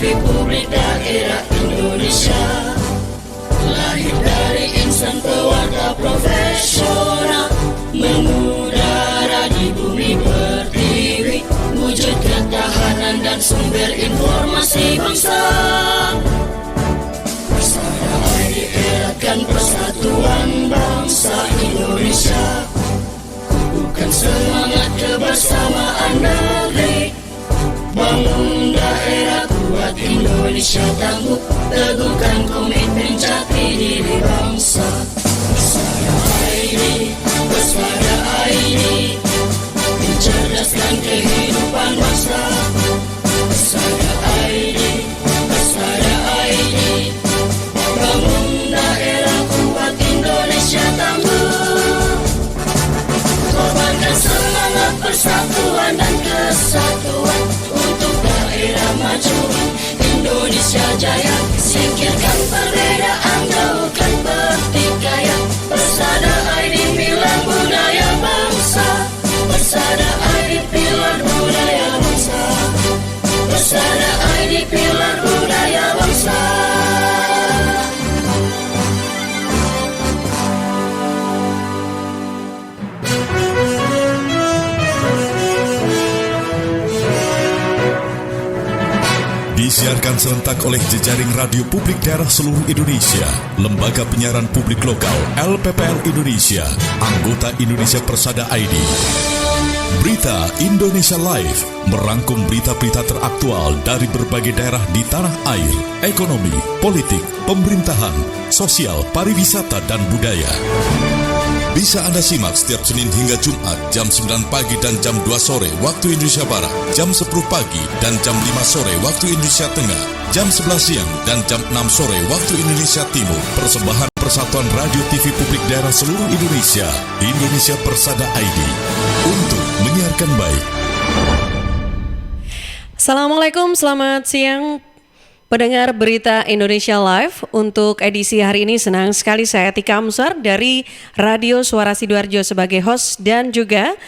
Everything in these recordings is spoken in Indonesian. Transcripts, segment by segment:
TV publik daerah Indonesia, lahir dari insan pewarta profesional, mengudara di bumi pertiwi, wujud ketahanan dan sumber informasi bangsa. Persada ID eratkan persatuan bangsa Indonesia, kukuhkan semangat kebersamaan negeri, bangun daerah kuat Indonesia tangguh, teguhkan komitmen jati diri bangsa. Persada ID, Persada ID, mencerdaskan kehidupan bangsa. Persada ID, Persada ID, bangun daerah kuat Indonesia tangguh, korbankan semangat persatuan dan kesatuan untuk daerah maju Indonesia jaya, singkirkan perbedaan, jauhkan pertikaian. Persada ID pilar budaya bangsa, Persada ID pilar budaya bangsa, Persada ID pilar budaya bangsa. Disiarkan serentak oleh jejaring radio publik daerah seluruh Indonesia, Lembaga Penyiaran Publik Lokal LPPL Indonesia, anggota Indonesia Persada ID. Berita Indonesia Live merangkum berita-berita teraktual dari berbagai daerah di tanah air, ekonomi, politik, pemerintahan, sosial, pariwisata, dan budaya. Bisa Anda simak setiap Senin hingga Jumat jam 9 pagi dan jam 2 sore waktu Indonesia Barat, jam 10 pagi dan jam 5 sore waktu Indonesia Tengah, jam 11 siang dan jam 6 sore waktu Indonesia Timur. Persembahan Persatuan Radio TV Publik Daerah seluruh Indonesia, Indonesia Persada ID, untuk menyiarkan baik. Assalamualaikum, selamat siang pendengar berita Indonesia Live. Untuk edisi hari ini senang sekali saya Tika Amsar dari Radio Suara Sidoarjo sebagai host dan juga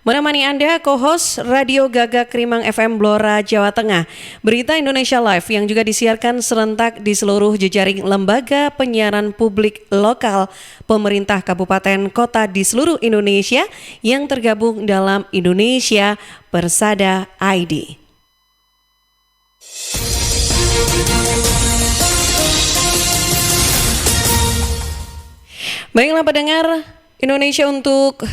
menemani Anda co-host Radio Gagak Rimang FM Blora Jawa Tengah. Berita Indonesia Live yang juga disiarkan serentak di seluruh jejaring lembaga penyiaran publik lokal pemerintah kabupaten kota di seluruh Indonesia yang tergabung dalam Indonesia Persada ID. Baiklah pendengar Indonesia, untuk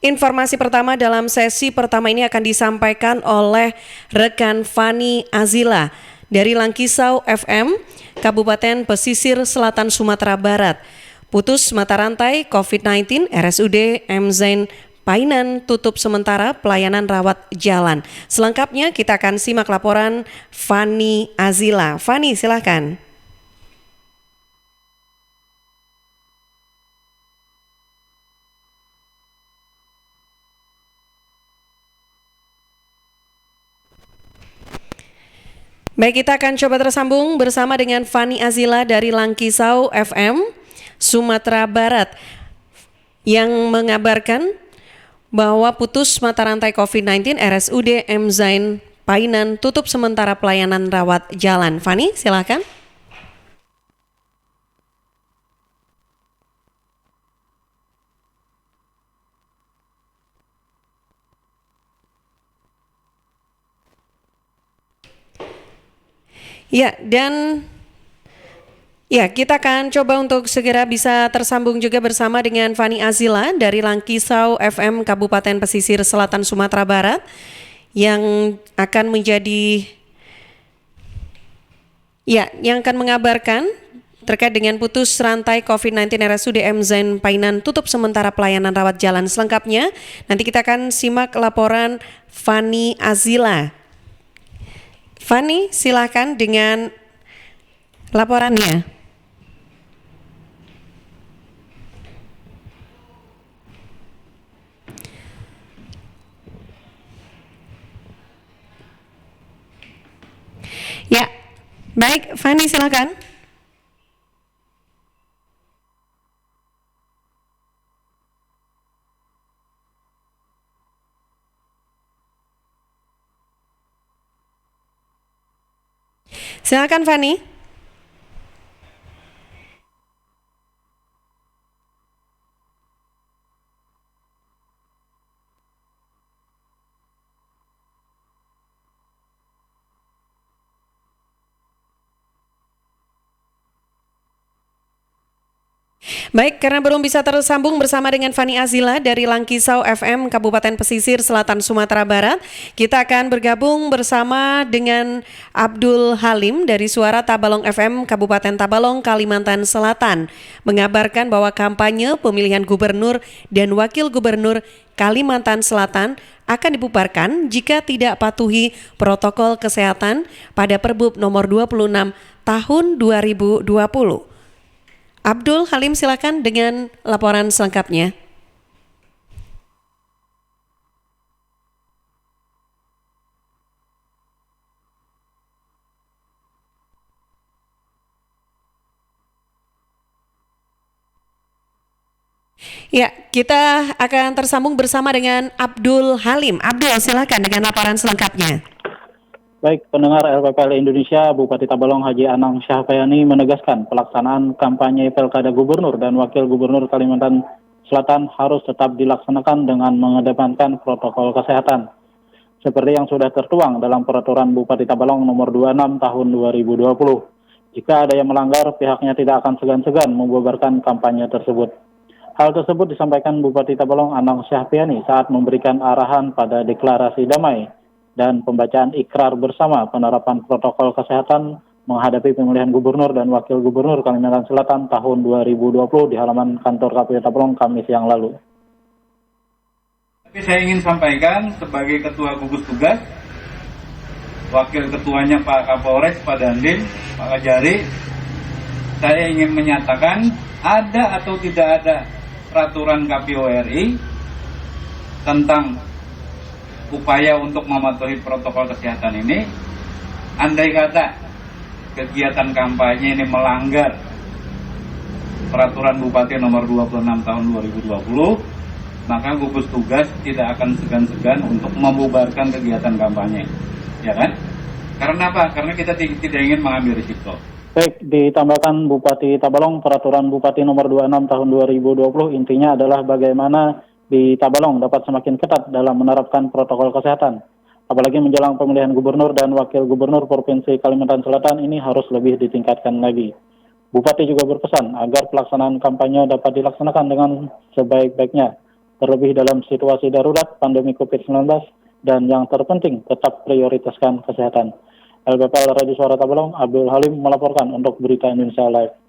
informasi pertama dalam sesi pertama ini akan disampaikan oleh rekan Fani Azila dari Langkisau FM, Kabupaten Pesisir Selatan Sumatera Barat. Putus mata rantai COVID-19, RSUD M. Zain Painan tutup sementara pelayanan rawat jalan. Selengkapnya kita akan simak laporan Fani Azila. Fani, silakan. Baik, kita akan coba tersambung bersama dengan Fani Azila dari Langkisau FM, Sumatera Barat, yang mengabarkan bahwa putus mata rantai COVID-19, RSUD M. Zain Painan tutup sementara pelayanan rawat jalan. Fani, silakan. Ya, dan ya, kita akan coba untuk segera bisa tersambung juga bersama dengan Fani Azila dari Langkisau FM Kabupaten Pesisir Selatan Sumatera Barat yang akan menjadi yang akan mengabarkan terkait dengan putus rantai COVID-19 RSUD M. Zain Painan tutup sementara pelayanan rawat jalan. Selengkapnya nanti kita akan simak laporan Fani Azila. Fani, silakan dengan laporannya. Ya, baik, Fani silakan. Silakan Fani. Baik, karena belum bisa tersambung bersama dengan Fani Azila dari Langkisau FM Kabupaten Pesisir Selatan Sumatera Barat, kita akan bergabung bersama dengan Abdul Halim dari Suara Tabalong FM Kabupaten Tabalong, Kalimantan Selatan, mengabarkan bahwa kampanye pemilihan gubernur dan wakil gubernur Kalimantan Selatan akan dibubarkan jika tidak patuhi protokol kesehatan pada Perbup nomor 26 tahun 2020. Abdul Halim, silakan dengan laporan selengkapnya. Ya, kita akan tersambung bersama dengan Abdul Halim. Abdul, silakan dengan laporan selengkapnya. Baik, pendengar LPPL Indonesia, Bupati Tabalong Haji Anang Syahpayani menegaskan pelaksanaan kampanye Pilkada Gubernur dan Wakil Gubernur Kalimantan Selatan harus tetap dilaksanakan dengan mengedepankan protokol kesehatan. Seperti yang sudah tertuang dalam Peraturan Bupati Tabalong nomor 26 tahun 2020. Jika ada yang melanggar, pihaknya tidak akan segan-segan membubarkan kampanye tersebut. Hal tersebut disampaikan Bupati Tabalong Anang Syahpayani saat memberikan arahan pada deklarasi damai dan pembacaan ikrar bersama penerapan protokol kesehatan menghadapi pemilihan gubernur dan wakil gubernur Kalimantan Selatan tahun 2020 di halaman kantor KPU Tabalong Kamis yang lalu. Tapi saya ingin sampaikan sebagai ketua gugus tugas, wakil ketuanya Pak Kapolres, Pak Dandim, Pak Kajari, saya ingin menyatakan ada atau tidak ada peraturan KPU RI tentang upaya untuk mematuhi protokol kesehatan ini, andai kata kegiatan kampanye ini melanggar Peraturan Bupati nomor 26 tahun 2020, maka gugus tugas tidak akan segan-segan untuk membubarkan kegiatan kampanye, ya kan? Karena apa? Karena kita tidak ingin mengambil risiko. Baik, ditambahkan Bupati Tabalong, Peraturan Bupati nomor 26 tahun 2020 intinya adalah bagaimana di Tabalong dapat semakin ketat dalam menerapkan protokol kesehatan. Apalagi menjelang pemilihan gubernur dan wakil gubernur Provinsi Kalimantan Selatan ini harus lebih ditingkatkan lagi. Bupati juga berpesan agar pelaksanaan kampanye dapat dilaksanakan dengan sebaik-baiknya, terlebih dalam situasi darurat pandemi COVID-19, dan yang terpenting tetap prioritaskan kesehatan. LPPL Radio Suara Tabalong, Abdul Halim melaporkan untuk Berita Indonesia Live.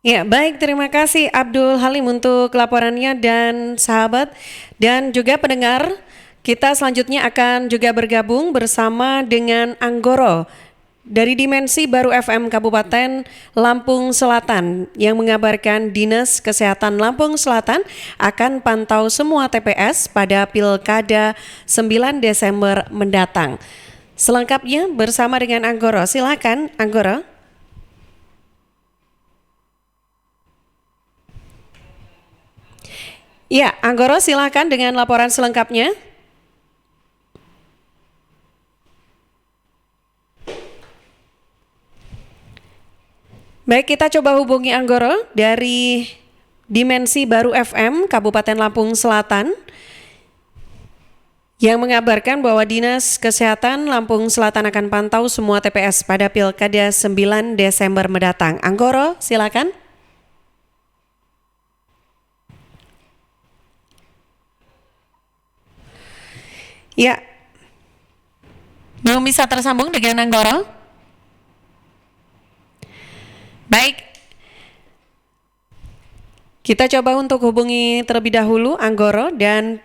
Ya, baik, terima kasih Abdul Halim untuk laporannya dan sahabat dan juga pendengar. Kita selanjutnya akan juga bergabung bersama dengan Anggoro dari Dimensi Baru FM Kabupaten Lampung Selatan yang mengabarkan Dinas Kesehatan Lampung Selatan akan pantau semua TPS pada Pilkada 9 Desember mendatang. Selengkapnya bersama dengan Anggoro. Silakan Anggoro. Ya, Anggoro, silakan dengan laporan selengkapnya. Baik, kita coba hubungi Anggoro dari Dimensi Baru FM Kabupaten Lampung Selatan yang mengabarkan bahwa Dinas Kesehatan Lampung Selatan akan pantau semua TPS pada Pilkada 9 Desember mendatang. Anggoro, silakan. Ya, belum bisa tersambung dengan Anggoro. Baik, kita coba untuk hubungi terlebih dahulu Anggoro dan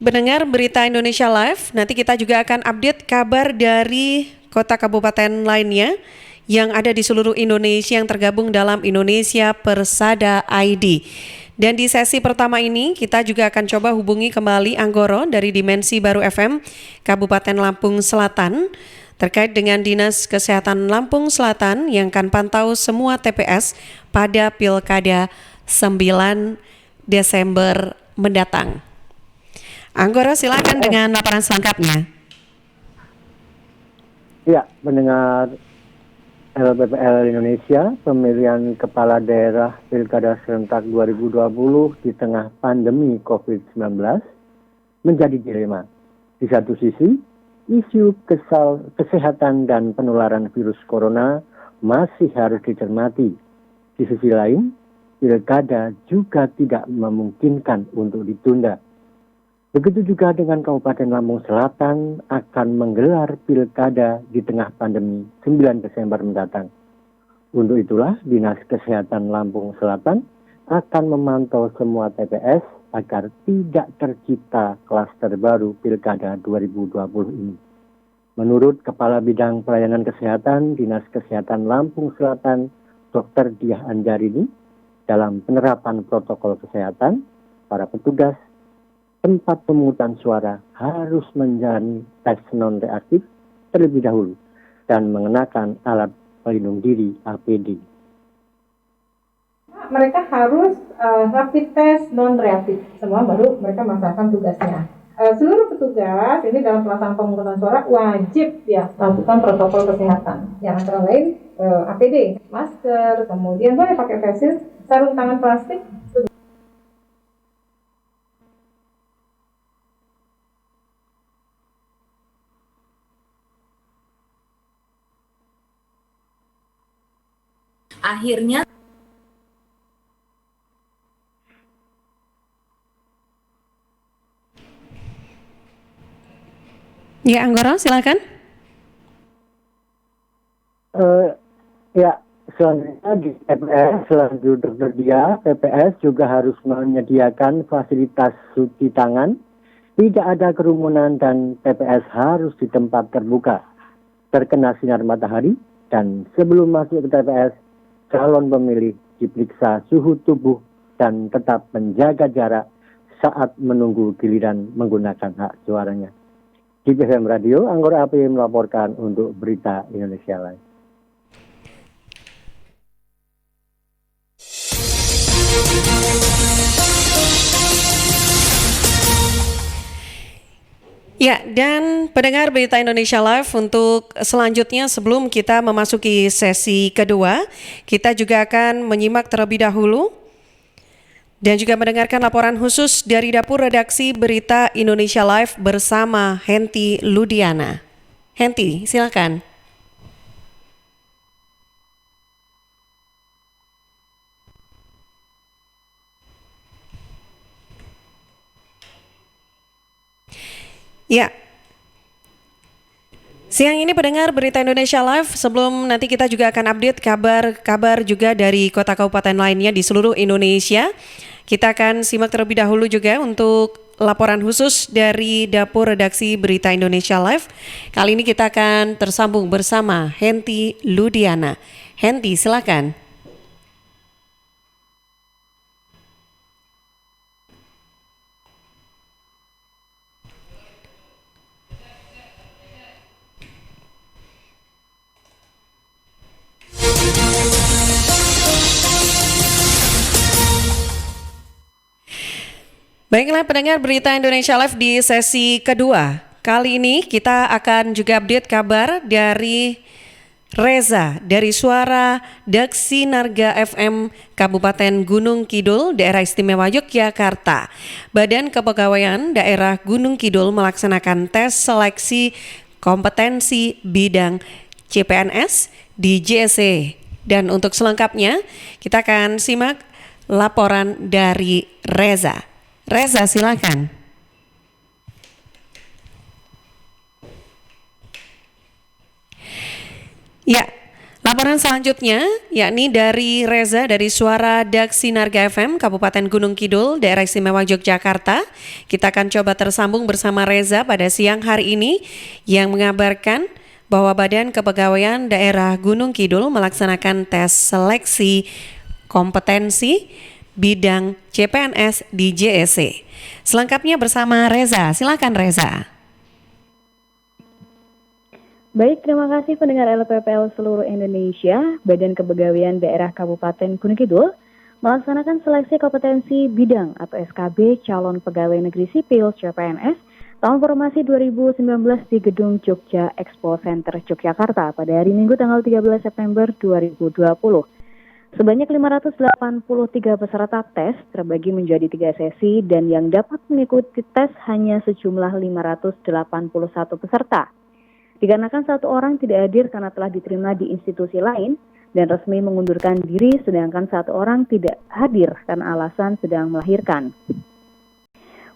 mendengar Berita Indonesia Live. Nanti kita juga akan update kabar dari kota kabupaten lainnya yang ada di seluruh Indonesia yang tergabung dalam Indonesia Persada ID. Dan di sesi pertama ini kita juga akan coba hubungi kembali Anggoro dari Dimensi Baru FM Kabupaten Lampung Selatan terkait dengan Dinas Kesehatan Lampung Selatan yang akan pantau semua TPS pada Pilkada 9 Desember mendatang. Anggoro, silakan dengan laporan selengkapnya. Ya, mendengar LPPL Indonesia, pemilihan kepala daerah Pilkada serentak 2020 di tengah pandemi COVID-19 menjadi dilema. Di satu sisi, isu kesehatan dan penularan virus corona masih harus dicermati. Di sisi lain, pilkada juga tidak memungkinkan untuk ditunda. Begitu juga dengan Kabupaten Lampung Selatan akan menggelar pilkada di tengah pandemi 9 Desember mendatang. Untuk itulah, Dinas Kesehatan Lampung Selatan akan memantau semua TPS agar tidak tercipta klaster baru pilkada 2020 ini. Menurut Kepala Bidang Pelayanan Kesehatan Dinas Kesehatan Lampung Selatan, Dr. Diah Anjarini, dalam penerapan protokol kesehatan, para petugas tempat pemungutan suara harus menjalani tes non-reaktif terlebih dahulu dan mengenakan alat pelindung diri APD. Mereka harus rapid test non-reaktif, semua baru mereka melaksanakan tugasnya. Seluruh petugas ini dalam pelaksanaan pemungutan suara wajib ya melakukan protokol kesehatan, yang antara lain APD, masker, kemudian boleh pakai face shield, sarung tangan plastik. Akhirnya Ya, Anggoro, silakan. Ya, selanjutnya di TPS, selain Dr. Dia, TPS juga harus menyediakan fasilitas cuci tangan, tidak ada kerumunan dan TPS harus di tempat terbuka, terkena sinar matahari, dan sebelum masuk ke TPS, calon pemilih diperiksa suhu tubuh dan tetap menjaga jarak saat menunggu giliran menggunakan hak suaranya. Di BFM Radio, Anggoro AP melaporkan untuk Berita Indonesia Live. Ya, dan pendengar Berita Indonesia Live, untuk selanjutnya sebelum kita memasuki sesi kedua, kita juga akan menyimak terlebih dahulu dan juga mendengarkan laporan khusus dari Dapur Redaksi Berita Indonesia Live bersama Henti Ludiana. Henti, silakan. Ya, siang ini pendengar Berita Indonesia Live, sebelum nanti kita juga akan update kabar juga dari kota kabupaten lainnya di seluruh Indonesia. Kita akan simak terlebih dahulu juga untuk laporan khusus dari Dapur Redaksi Berita Indonesia Live. Kali ini kita akan tersambung bersama Henti Ludiana. Henti, silakan. Baiklah pendengar Berita Indonesia Live di sesi kedua. Kali ini kita akan juga update kabar dari Reza dari Suara Daksi Narga FM Kabupaten Gunung Kidul, Daerah Istimewa Yogyakarta. Badan Kepegawaian Daerah Gunung Kidul melaksanakan tes seleksi kompetensi bidang CPNS di JSC. Dan untuk selengkapnya kita akan simak laporan dari Reza. Reza, silakan. Ya, laporan selanjutnya yakni dari Reza dari Suara Daksi Narga FM Kabupaten Gunung Kidul, Daerah Istimewa Yogyakarta. Kita akan coba tersambung bersama Reza pada siang hari ini yang mengabarkan bahwa Badan Kepegawaian Daerah Gunung Kidul melaksanakan tes seleksi kompetensi bidang CPNS di JSC. Selengkapnya bersama Reza. Silakan Reza. Baik, terima kasih pendengar LPPL seluruh Indonesia. Badan Kepegawaian Daerah Kabupaten Gunung Kidul melaksanakan seleksi kompetensi bidang atau SKB calon pegawai negeri sipil CPNS Tahun Formasi 2019 di Gedung Jogja Expo Center Yogyakarta pada hari Minggu tanggal 13 September 2020. Sebanyak 583 peserta tes terbagi menjadi 3 sesi dan yang dapat mengikuti tes hanya sejumlah 581 peserta. Dikarenakan satu orang tidak hadir karena telah diterima di institusi lain dan resmi mengundurkan diri, sedangkan satu orang tidak hadir karena alasan sedang melahirkan.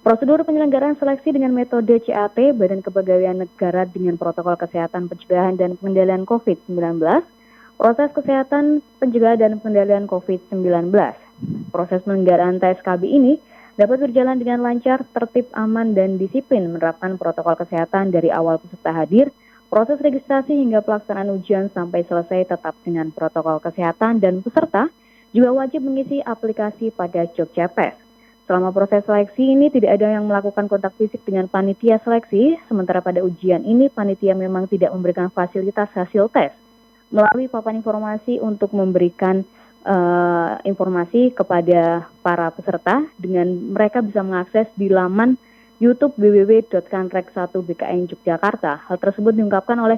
Prosedur penyelenggaraan seleksi dengan metode CAT, Badan Kepegawaian Negara dengan protokol kesehatan pencegahan dan pengendalian COVID-19, proses kesehatan pencegahan dan pengendalian COVID-19. Proses penyelenggaraan tes KB ini dapat berjalan dengan lancar, tertib, aman, dan disiplin menerapkan protokol kesehatan dari awal peserta hadir, proses registrasi hingga pelaksanaan ujian sampai selesai tetap dengan protokol kesehatan, dan peserta juga wajib mengisi aplikasi pada Jogja PES. Selama proses seleksi ini tidak ada yang melakukan kontak fisik dengan panitia seleksi, sementara pada ujian ini panitia memang tidak memberikan fasilitas hasil tes melalui papan informasi untuk memberikan informasi kepada para peserta dengan mereka bisa mengakses di laman YouTube www.kanrek1bkn Yogyakarta. Hal tersebut diungkapkan oleh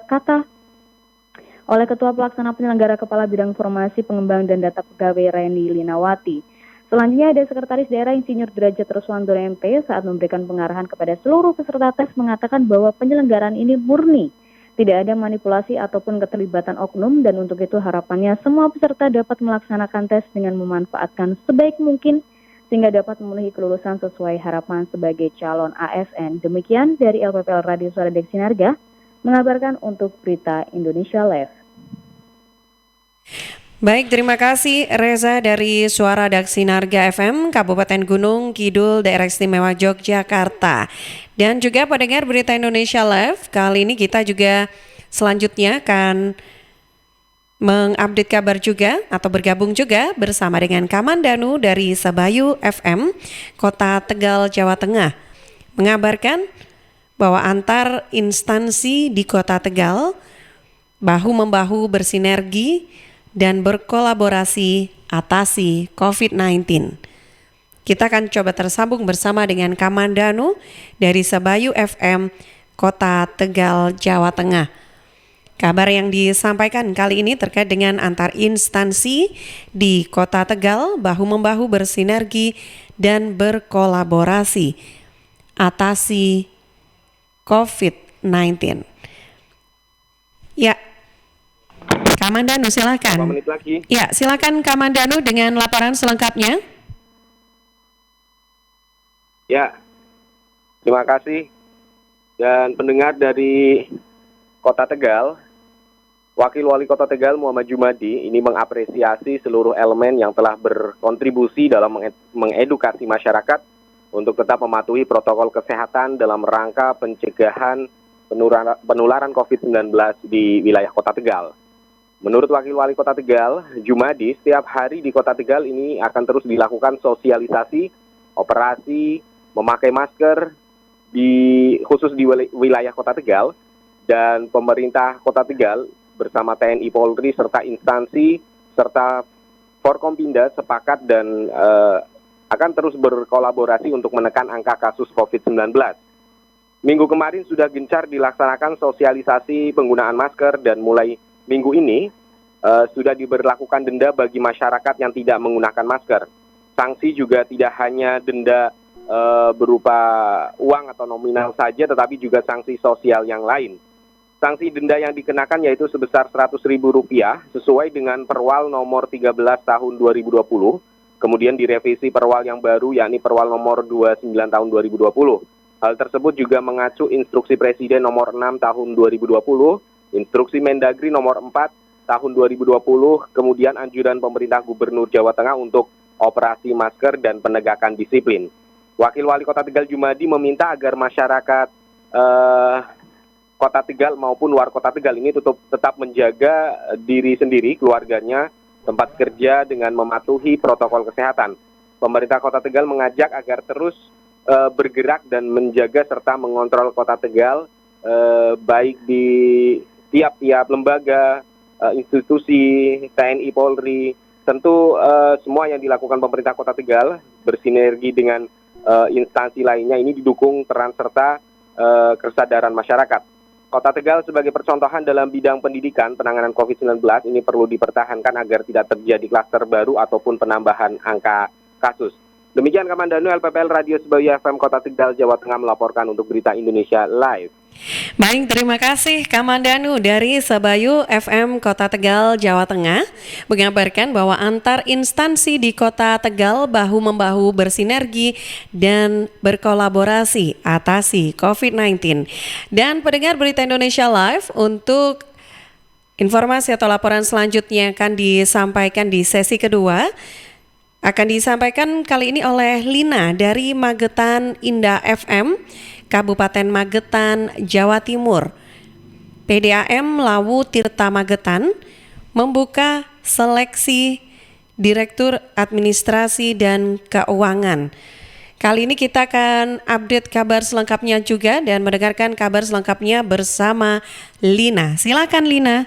Ketua Pelaksana Penyelenggara Kepala Bidang Informasi Pengembang dan Data Pegawai Reni Linawati. Selanjutnya ada Sekretaris Daerah Insinyur Derajat Ruswandono MP saat memberikan pengarahan kepada seluruh peserta tes mengatakan bahwa penyelenggaraan ini murni, tidak ada manipulasi ataupun keterlibatan oknum dan untuk itu harapannya semua peserta dapat melaksanakan tes dengan memanfaatkan sebaik mungkin sehingga dapat memenuhi kelulusan sesuai harapan sebagai calon ASN. Demikian dari LPPL Radio Suara Deksinarga mengabarkan untuk Berita Indonesia Live. Baik, terima kasih Reza dari Suara Daksinarga FM, Kabupaten Gunung Kidul, Daerah Istimewa Yogyakarta. Dan juga pendengar Berita Indonesia Live, kali ini kita juga selanjutnya akan mengupdate kabar juga atau bergabung juga bersama dengan Kamandanu dari Sebayu FM, Kota Tegal, Jawa Tengah. Mengabarkan bahwa antar instansi di Kota Tegal bahu-membahu bersinergi dan berkolaborasi atasi COVID-19. Kita akan coba tersambung bersama dengan Kamandanu dari Sebayu FM, Kota Tegal, Jawa Tengah. Kabar yang disampaikan kali ini terkait dengan antar instansi di Kota Tegal bahu-membahu bersinergi dan berkolaborasi atasi COVID-19. Ya, Kamandanu silakan. 5 menit lagi. Ya, silakan Kamandanu dengan laporan selengkapnya. Ya, terima kasih. Dan pendengar dari Kota Tegal, Wakil Wali Kota Tegal Muhammad Jumadi ini mengapresiasi seluruh elemen yang telah berkontribusi dalam mengedukasi masyarakat untuk tetap mematuhi protokol kesehatan dalam rangka pencegahan penularan COVID-19 di wilayah Kota Tegal. Menurut Wakil Wali Kota Tegal, Jumadi, setiap hari di Kota Tegal ini akan terus dilakukan sosialisasi, operasi, memakai masker, khusus di wilayah Kota Tegal, dan pemerintah Kota Tegal bersama TNI Polri serta instansi, serta Forkompinda sepakat dan akan terus berkolaborasi untuk menekan angka kasus COVID-19. Minggu kemarin sudah gencar dilaksanakan sosialisasi penggunaan masker dan mulai minggu ini sudah diberlakukan denda bagi masyarakat yang tidak menggunakan masker. Sanksi juga tidak hanya denda berupa uang atau nominal saja, tetapi juga sanksi sosial yang lain. Sanksi denda yang dikenakan yaitu sebesar Rp100.000 sesuai dengan Perwal nomor 13 tahun 2020. Kemudian direvisi Perwal yang baru yakni Perwal nomor 29 tahun 2020. Hal tersebut juga mengacu Instruksi Presiden nomor 6 tahun 2020, Instruksi Mendagri nomor 4 tahun 2020, kemudian anjuran pemerintah Gubernur Jawa Tengah untuk operasi masker dan penegakan disiplin. Wakil Wali Kota Tegal Jumadi meminta agar masyarakat Kota Tegal maupun luar Kota Tegal ini tetap menjaga diri sendiri, keluarganya, tempat kerja dengan mematuhi protokol kesehatan. Pemerintah Kota Tegal mengajak agar terus bergerak dan menjaga serta mengontrol Kota Tegal baik di tiap-tiap lembaga, institusi, TNI Polri. Tentu semua yang dilakukan pemerintah Kota Tegal bersinergi dengan instansi lainnya ini didukung peran serta kesadaran masyarakat. Kota Tegal sebagai percontohan dalam bidang pendidikan penanganan COVID-19 ini perlu dipertahankan agar tidak terjadi klaster baru ataupun penambahan angka kasus. Demikian Kamandanu LPPL Radio Sebayu FM Kota Tegal, Jawa Tengah melaporkan untuk Berita Indonesia Live. Baik, terima kasih Kamandanu dari Sebayu FM Kota Tegal, Jawa Tengah mengabarkan bahwa antar instansi di Kota Tegal bahu-membahu bersinergi dan berkolaborasi atasi COVID-19. Dan pendengar Berita Indonesia Live, untuk informasi atau laporan selanjutnya akan disampaikan di sesi kedua. Akan disampaikan kali ini oleh Lina dari Magetan Indah FM, Kabupaten Magetan, Jawa Timur. PDAM Lawu Tirta Magetan membuka seleksi Direktur Administrasi dan Keuangan. Kali ini kita akan update kabar selengkapnya juga dan mendengarkan kabar selengkapnya bersama Lina. Silakan Lina.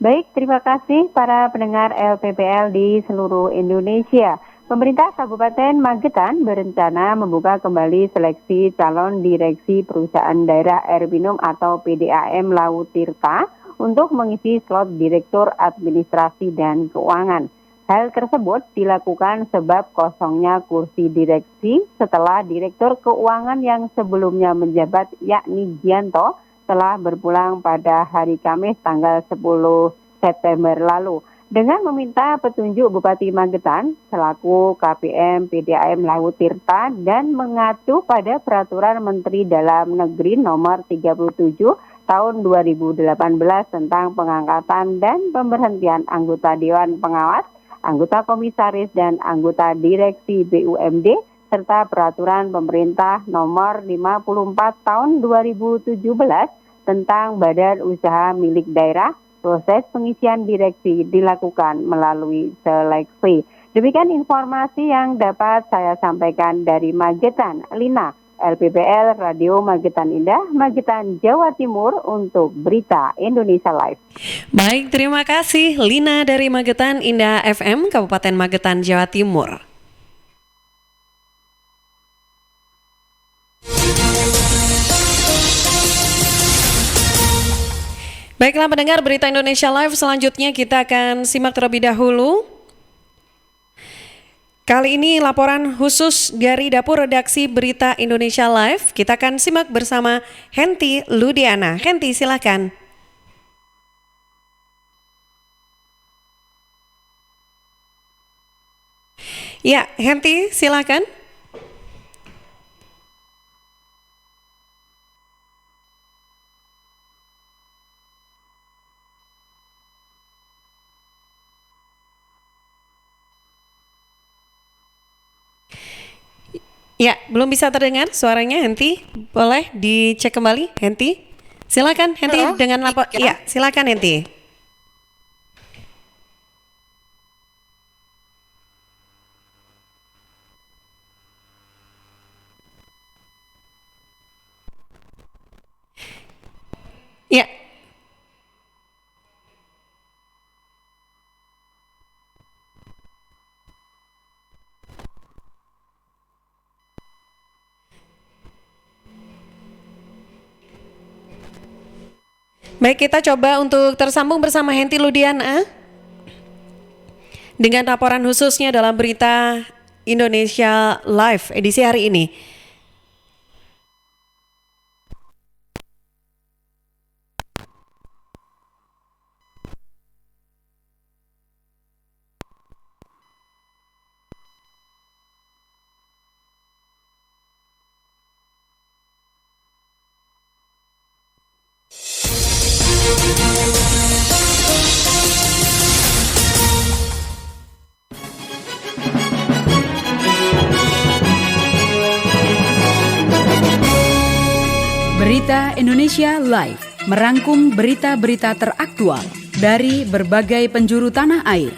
Baik, terima kasih para pendengar LPPL di seluruh Indonesia. Pemerintah Kabupaten Magetan berencana membuka kembali seleksi calon direksi perusahaan daerah air minum atau PDAM Lawu Tirta untuk mengisi slot Direktur Administrasi dan Keuangan. Hal tersebut dilakukan sebab kosongnya kursi direksi setelah Direktur Keuangan yang sebelumnya menjabat yakni Gianto telah berpulang pada hari Kamis tanggal 10 September lalu dengan meminta petunjuk Bupati Magetan selaku KPM PDAM Lawu Tirta dan mengacu pada Peraturan Menteri Dalam Negeri Nomor 37 Tahun 2018 tentang pengangkatan dan pemberhentian anggota Dewan Pengawas, anggota Komisaris dan anggota Direksi BUMD serta Peraturan Pemerintah Nomor 54 Tahun 2017 tentang Badan Usaha Milik Daerah. Proses pengisian direksi dilakukan melalui seleksi. Demikian informasi yang dapat saya sampaikan dari Magetan. Lina, LPPL Radio Magetan Indah, Magetan, Jawa Timur untuk Berita Indonesia Live. Baik, terima kasih Lina dari Magetan Indah FM, Kabupaten Magetan, Jawa Timur. Baiklah pendengar Berita Indonesia Live, selanjutnya kita akan simak terlebih dahulu. Kali ini laporan khusus dari Dapur Redaksi Berita Indonesia Live. Kita akan simak bersama Henti Ludiana. Henti, silakan. Ya, Henti, silakan. Ya, belum bisa terdengar suaranya Henti. Boleh dicek kembali Henti? Silakan Henti. Halo, dengan lapor. Ya, silakan Henti. Ya. Baik, kita coba untuk tersambung bersama Henti Ludiana dengan laporan khususnya dalam Berita Indonesia Live edisi hari ini. Berita Indonesia Live merangkum berita-berita teraktual dari berbagai penjuru tanah air,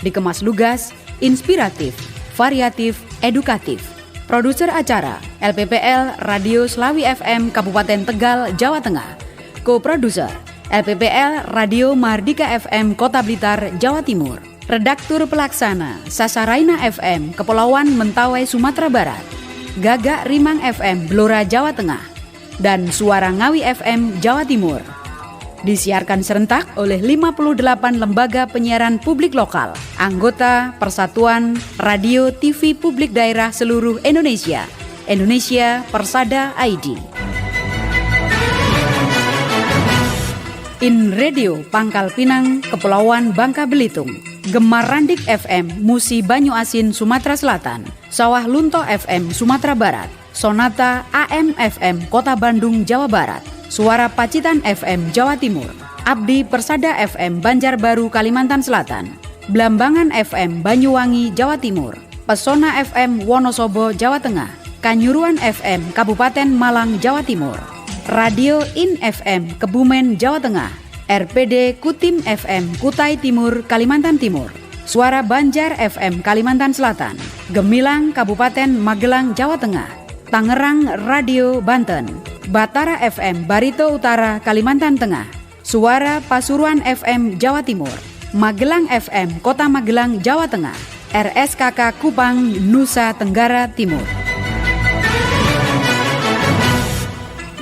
dikemas lugas, inspiratif, variatif, edukatif. Produser acara LPPL Radio Slawi FM Kabupaten Tegal, Jawa Tengah. Co-produser LPPL Radio Mardika FM Kota Blitar, Jawa Timur. Redaktur pelaksana Sasaraina FM Kepulauan Mentawai, Sumatera Barat. Gagak Rimang FM Blora, Jawa Tengah. dan Suara Ngawi FM Jawa Timur. Disiarkan serentak oleh 58 lembaga penyiaran publik lokal, anggota Persatuan Radio TV Publik Daerah seluruh Indonesia, Indonesia Persada ID. In Radio Pangkal Pinang, Kepulauan Bangka Belitung, Gemar Randik FM Musi Banyu Asin Sumatera Selatan, Sawah Lunto FM Sumatera Barat, Sonata AM FM Kota Bandung Jawa Barat, Suara Pacitan FM Jawa Timur, Abdi Persada FM Banjarbaru Kalimantan Selatan, Blambangan FM Banyuwangi Jawa Timur, Pesona FM Wonosobo Jawa Tengah, Kanyuruan FM Kabupaten Malang Jawa Timur, Radio In FM Kebumen Jawa Tengah, RPD Kutim FM Kutai Timur Kalimantan Timur, Suara Banjar FM Kalimantan Selatan, Gemilang Kabupaten Magelang Jawa Tengah, Tangerang Radio Banten, Batara FM Barito Utara Kalimantan Tengah, Suara Pasuruan FM Jawa Timur, Magelang FM Kota Magelang Jawa Tengah, RSKK Kupang Nusa Tenggara Timur.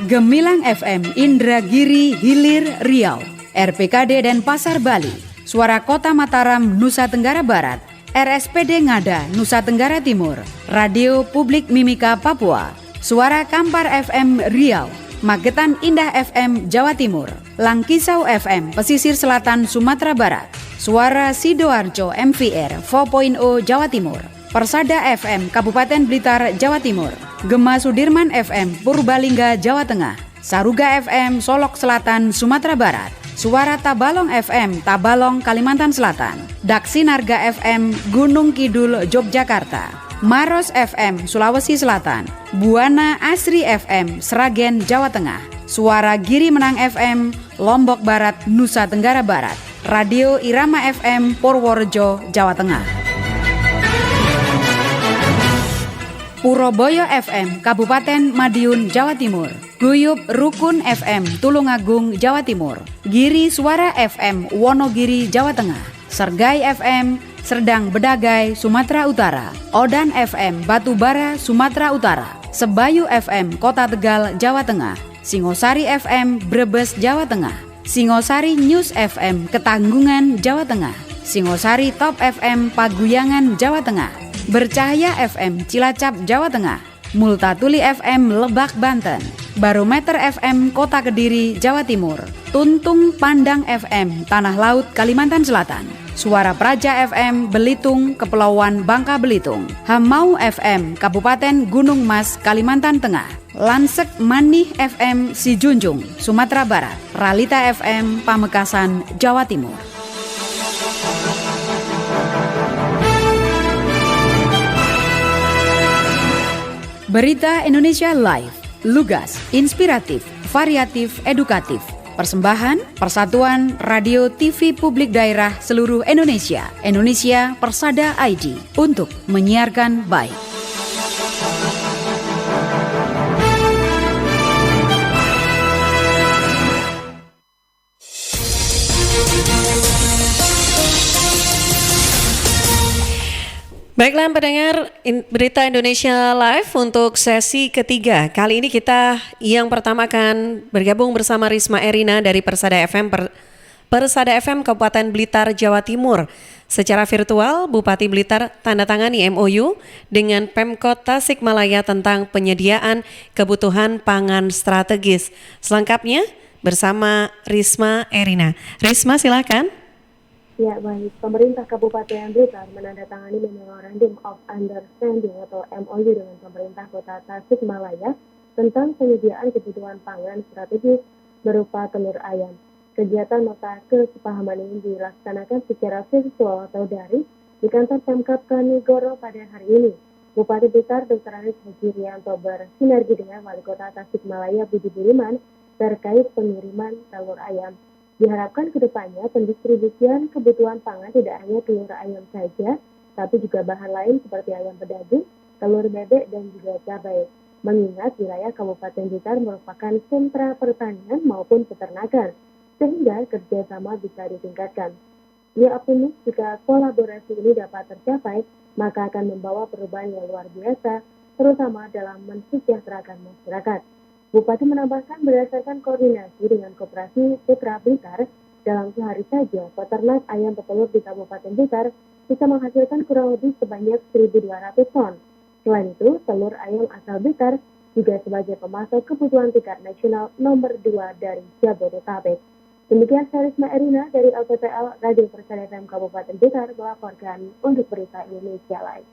Gemilang FM Indragiri Hilir Riau, RPKD Denpasar Bali, Suara Kota Mataram Nusa Tenggara Barat, RSPD Ngada Nusa Tenggara Timur, Radio Publik Mimika Papua, Suara Kampar FM Riau, Magetan Indah FM Jawa Timur, Langkisau FM Pesisir Selatan Sumatera Barat, Suara Sidoarjo MVR 4.0 Jawa Timur, Persada FM Kabupaten Blitar Jawa Timur, Gema Sudirman FM Purbalingga Jawa Tengah, Saruga FM Solok Selatan Sumatera Barat, Suara Tabalong FM Tabalong Kalimantan Selatan, Daksinarga FM Gunung Kidul Yogyakarta, Maros FM Sulawesi Selatan, Buana Asri FM Sragen Jawa Tengah, Suara Giri Menang FM Lombok Barat Nusa Tenggara Barat, Radio Irama FM Purworejo Jawa Tengah, Purobaya FM Kabupaten Madiun Jawa Timur, Guyub Rukun FM Tulungagung Jawa Timur, Giri Suara FM Wonogiri Jawa Tengah, Sergai FM Serdang Bedagai Sumatera Utara, Odan FM Batubara Sumatera Utara, Sebayu FM Kota Tegal Jawa Tengah, Singosari FM Brebes Jawa Tengah, Singosari News FM Ketanggungan Jawa Tengah, Singosari Top FM Paguyangan Jawa Tengah, Bercahaya FM Cilacap Jawa Tengah, Multatuli FM Lebak Banten, Barometer FM Kota Kediri Jawa Timur, Tuntung Pandang FM Tanah Laut Kalimantan Selatan, Suara Praja FM Belitung Kepulauan Bangka Belitung, Hamau FM Kabupaten Gunung Mas Kalimantan Tengah, Lansek Manih FM Sijunjung Sumatera Barat, Ralita FM Pamekasan Jawa Timur. Berita Indonesia Live, lugas, inspiratif, variatif, edukatif. Persembahan Persatuan Radio TV Publik Daerah seluruh Indonesia, Indonesia Persada ID, untuk menyiarkan baik. Baiklah pendengar Berita Indonesia Live untuk sesi ketiga. Kali ini kita yang pertama akan bergabung bersama Risma Erina dari Persada FM Persada FM Kabupaten Blitar, Jawa Timur. Secara virtual, Bupati Blitar tanda tangani MOU dengan Pemkot Tasikmalaya tentang penyediaan kebutuhan pangan strategis. Selengkapnya bersama Risma Erina. Risma, silakan. Ya, baik. Pemerintah Kabupaten Blitar menandatangani Memorandum of Understanding atau MOU dengan pemerintah Kota Tasikmalaya tentang penyediaan kebutuhan pangan strategis berupa telur ayam. Kegiatan nota kesepahaman ini dilaksanakan secara virtual atau daring di kantor Pemkab Kanigoro pada hari ini. Bupati Blitar Dr. Anies Hajirianto bersinergi dengan Wali Kota Tasikmalaya Budi Budiman terkait pengiriman telur ayam. Diharapkan ke depannya pendistribusian kebutuhan pangan tidak hanya telur ayam saja, tapi juga bahan lain seperti ayam pedaging, telur bebek, dan juga cabai. Mengingat wilayah Kabupaten Blitar merupakan sentra pertanian maupun peternakan, sehingga kerjasama bisa ditingkatkan. Ia optimis jika kolaborasi ini dapat tercapai, maka akan membawa perubahan yang luar biasa, terutama dalam mensejahterakan masyarakat. Bupati menambahkan berdasarkan koordinasi dengan Koperasi Putra Blitar, dalam sehari saja peternak ayam petelur di Kabupaten Blitar bisa menghasilkan kurang lebih sebanyak 1.200 ton. Selain itu, telur ayam asal Blitar juga sebagai pemasok kebutuhan tingkat nasional nomor 2 dari Jabodetabek. Demikian saya Risma Erina dari LPPL Radio Persada FM Kabupaten Blitar melaporkan untuk Berita Indonesia Live.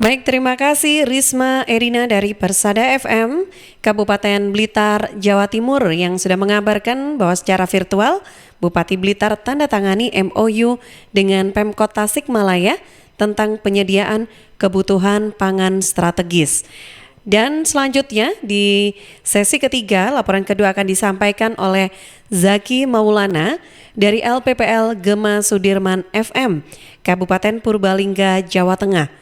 Baik, terima kasih Risma Erina dari Persada FM Kabupaten Blitar, Jawa Timur yang sudah mengabarkan bahwa secara virtual Bupati Blitar tanda tangani MOU dengan Pemkot Tasikmalaya tentang penyediaan kebutuhan pangan strategis. Dan selanjutnya di sesi ketiga, laporan kedua akan disampaikan oleh Zaki Maulana dari LPPL Gema Sudirman FM, Kabupaten Purbalingga, Jawa Tengah.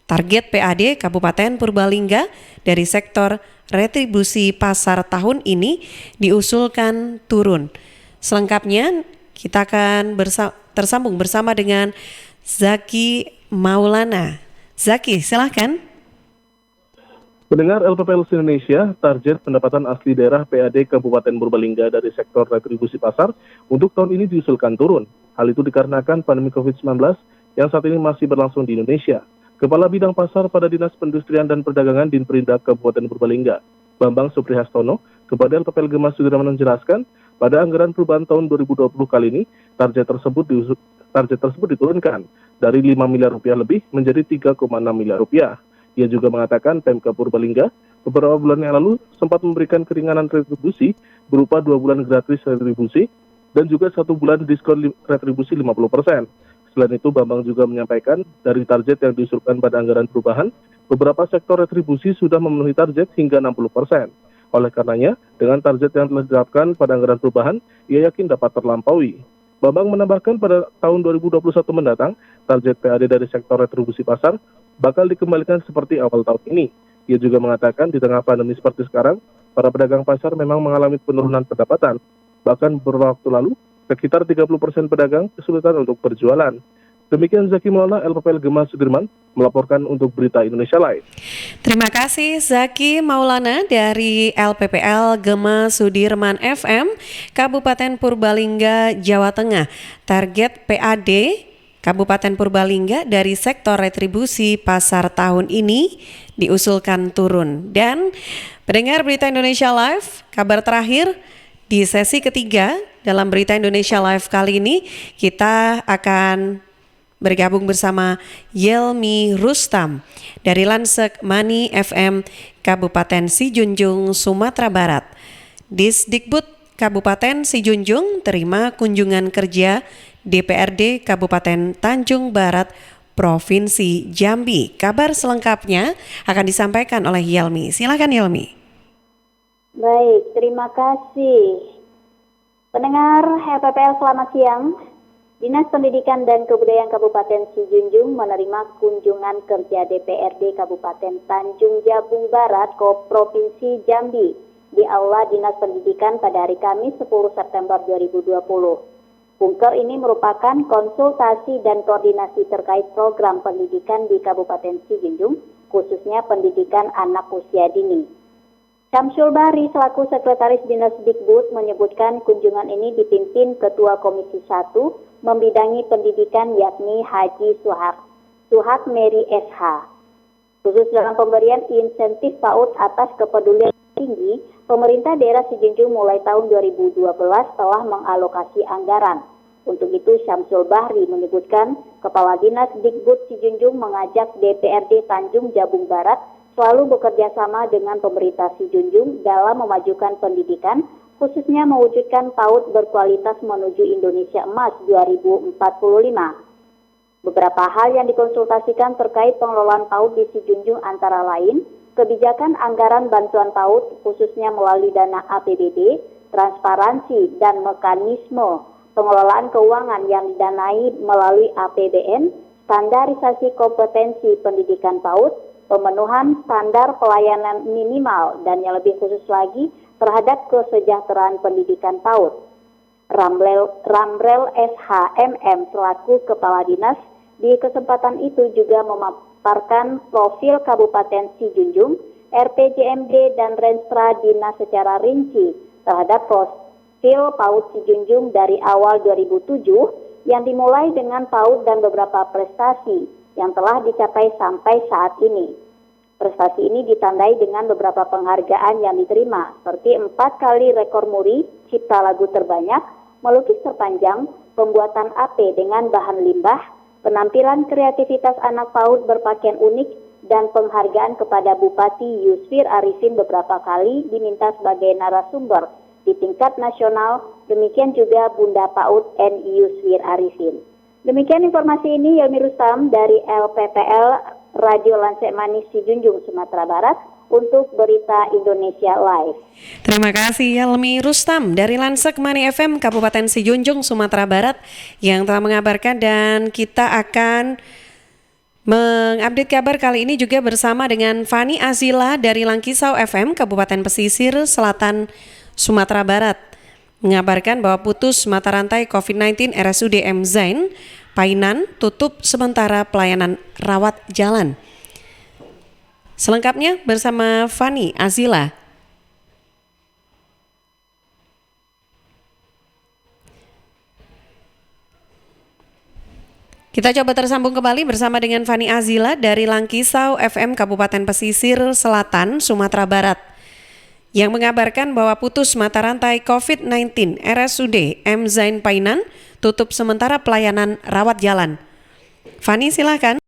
Target PAD Kabupaten Purbalingga dari sektor retribusi pasar tahun ini diusulkan turun. Selengkapnya kita akan tersambung bersama dengan Zaki Maulana. Zaki, silahkan. Pendengar LPPL Indonesia, target pendapatan asli daerah PAD Kabupaten Purbalingga dari sektor retribusi pasar untuk tahun ini diusulkan turun. Hal itu dikarenakan pandemi COVID-19 yang saat ini masih berlangsung di Indonesia. Kepala Bidang Pasar pada Dinas Perindustrian dan Perdagangan Dinperindak Kabupaten Purbalingga, Bambang Suprihastono, kepada LPPL Gema Sudirman menjelaskan, pada anggaran perubahan tahun 2020 kali ini, target tersebut diturunkan dari 5 miliar rupiah lebih menjadi 3,6 miliar rupiah. Ia juga mengatakan Pemkab Purbalingga beberapa bulan yang lalu sempat memberikan keringanan retribusi berupa 2 bulan gratis retribusi dan juga 1 bulan diskon retribusi 50%. Selain itu, Bambang juga menyampaikan dari target yang diusulkan pada anggaran perubahan, beberapa sektor retribusi sudah memenuhi target hingga 60%. Oleh karenanya, dengan target yang telah diterapkan pada anggaran perubahan, ia yakin dapat terlampaui. Bambang menambahkan pada tahun 2021 mendatang, target PAD dari sektor retribusi pasar bakal dikembalikan seperti awal tahun ini. Ia juga mengatakan di tengah pandemi seperti sekarang, para pedagang pasar memang mengalami penurunan pendapatan. Bahkan beberapa waktu lalu, sekitar 30% pedagang kesulitan untuk berjualan. Demikian Zaki Maulana, LPPL Gema Sudirman, melaporkan untuk Berita Indonesia Live. Terima kasih Zaki Maulana dari LPPL Gema Sudirman FM, Kabupaten Purbalingga, Jawa Tengah. Target PAD Kabupaten Purbalingga dari sektor retribusi pasar tahun ini diusulkan turun. Dan pendengar Berita Indonesia Live, kabar terakhir di sesi ketiga dalam Berita Indonesia Live kali ini, kita akan bergabung bersama Yelmi Rustam dari Lansek Mani FM Kabupaten Sijunjung, Sumatera Barat. Disdikbud Kabupaten Sijunjung terima kunjungan kerja DPRD Kabupaten Tanjung Barat Provinsi Jambi. Kabar selengkapnya akan disampaikan oleh Yelmi. Silakan Yelmi. Baik, terima kasih. Pendengar LPPL, selamat siang. Dinas Pendidikan dan Kebudayaan Kabupaten Sijunjung menerima kunjungan kerja DPRD Kabupaten Tanjung Jabung Barat Provinsi Jambi di Aula Dinas Pendidikan pada hari Kamis 10 September 2020. Kunker ini merupakan konsultasi dan koordinasi terkait program pendidikan di Kabupaten Sijunjung, khususnya pendidikan anak usia dini. Syamsul Bahri selaku Sekretaris Dinas Dikbud menyebutkan kunjungan ini dipimpin Ketua Komisi 1 membidangi pendidikan yakni Haji Suhak Mary SH. Khusus dalam pemberian insentif PAUD atas kepedulian tinggi, pemerintah daerah Sijunjung mulai tahun 2012 telah mengalokasi anggaran. Untuk itu Syamsul Bahri menyebutkan Kepala Dinas Dikbud Sijunjung mengajak DPRD Tanjung Jabung Barat selalu bekerja sama dengan pemerintah Sijunjung dalam memajukan pendidikan, khususnya mewujudkan PAUD berkualitas menuju Indonesia Emas 2045. Beberapa hal yang dikonsultasikan terkait pengelolaan PAUD di Sijunjung antara lain, kebijakan anggaran bantuan PAUD khususnya melalui dana APBD, transparansi dan mekanisme pengelolaan keuangan yang didanai melalui APBN, standarisasi kompetensi pendidikan PAUD, pemenuhan standar pelayanan minimal, dan yang lebih khusus lagi terhadap kesejahteraan pendidikan PAUD. Ramrel SHMM selaku Kepala Dinas di kesempatan itu juga memaparkan profil Kabupaten Sijunjung RPJMD dan Renstra Dinas secara rinci terhadap profil PAUD Sijunjung dari awal 2007 yang dimulai dengan PAUD dan beberapa prestasi yang telah dicapai sampai saat ini. Prestasi ini ditandai dengan beberapa penghargaan yang diterima, seperti 4 kali rekor muri, cipta lagu terbanyak, melukis terpanjang, pembuatan AP dengan bahan limbah, penampilan kreativitas anak PAUD berpakaian unik, dan penghargaan kepada Bupati Yusfir Arifin beberapa kali diminta sebagai narasumber di tingkat nasional, demikian juga Bunda PAUD N. Yusfir Arifin. Demikian informasi ini, Yelmi Rustam dari LPPL Radio Lansek Manis Sijunjung, Sumatera Barat untuk Berita Indonesia Live. Terima kasih Yelmi Rustam dari Lansek Mani FM Kabupaten Sijunjung, Sumatera Barat yang telah mengabarkan, dan kita akan mengupdate kabar kali ini juga bersama dengan Fani Azila dari Langkisau FM Kabupaten Pesisir Selatan, Sumatera Barat mengabarkan bahwa putus mata rantai COVID-19 RSUD M. Zain Painan tutup sementara pelayanan rawat jalan. Selengkapnya bersama Fani Azila. Kita coba tersambung kembali bersama dengan Fani Azila dari Langkisau FM Kabupaten Pesisir Selatan, Sumatera Barat yang mengabarkan bahwa putus mata rantai COVID-19 RSUD M. Zain Painan tutup sementara pelayanan rawat jalan. Fani, silakan.